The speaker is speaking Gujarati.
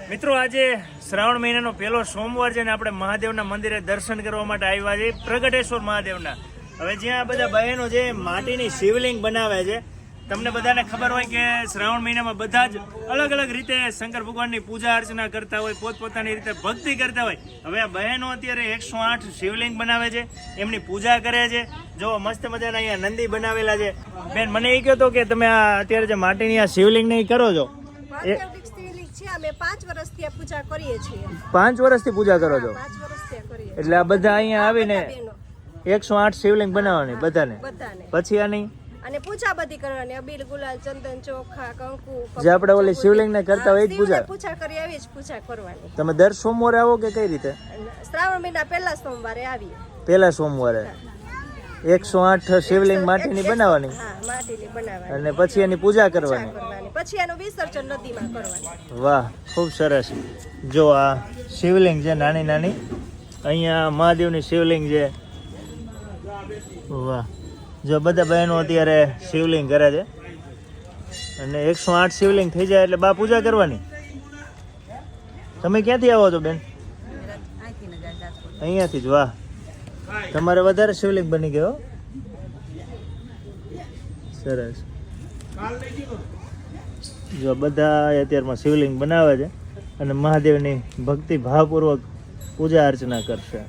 મિત્રો આજે શ્રાવણ મહિનાનો પહેલો સોમવાર છે ને આપણે મહાદેવના મંદિરે દર્શન કરવા માટે આવ્યા છે પ્રગટેશ્વર મહાદેવના. હવે જ્યાં બધા બહેનો છે માટીની શિવલિંગ બનાવે છે. તમને બધાને ખબર હોય કે શ્રાવણ મહિનામાં બધા જ અલગ અલગ રીતે શંકર ભગવાનની પૂજા અર્ચના કરતા હોય, પોતપોતાની રીતે ભક્તિ કરતા હોય. હવે આ બહેનો અત્યારે 108 શિવલિંગ બનાવે છે, એમની પૂજા કરે છે. જો મસ્ત મજાના અહીંયા નંદી બનાવેલા છે. બેન મને એ કહો તો કે તમે આ અત્યારે જે માટીની આ શિવલિંગ ને કરો છો અમે 5 વર્ષથી પૂજા કરીએ છીએ. 5 વર્ષથી પૂજા કરો છો? 5 વર્ષથી કરીએ. એટલે આ બધા અહીંયા આવીને 108 શિવલિંગ બનાવવાની બધાને. પછી આની અને પૂજા બધી કરવાની, અબીલ ગુલાલ ચંદન ચોખા કંકુ જે આપણે ઓલી શિવલિંગ ને કરતા હોય એ પૂજા કરી આવી જ પૂજા કરવાની. તમે દર સોમવારે આવો કે કઈ રીતે? શ્રાવણ મહિના પહેલા સોમવારે આવીએ. પહેલા સોમવારે 108 શિવલિંગ માટીની બનાવવાની. હા, માટીની બનાવવાની અને પછી એની પૂજા કરવાની. પછી એનું વિસર્જન નદીમાં કરવાનું. વાહ, ખૂબ સરસ. જો આ શિવલિંગ છે નાની નાની, અહીંયા મહાદેવની શિવલિંગ છે. વાહ, જો બધા બહેનો અત્યારે શિવલિંગ કરે છે અને 108 શિવલિંગ થઈ જાય એટલે બા પૂજા કરવાની. તમે ક્યાંથી આવો છો બેન? અહીંયાથી જ. વાહ, તમારે વધારે શિવલિંગ બની ગયો. સરસ. જો બધા અત્યારમાં શિવલિંગ બનાવે છે અને મહાદેવની ભક્તિ ભાવપૂર્વક પૂજા અર્ચના કરશે.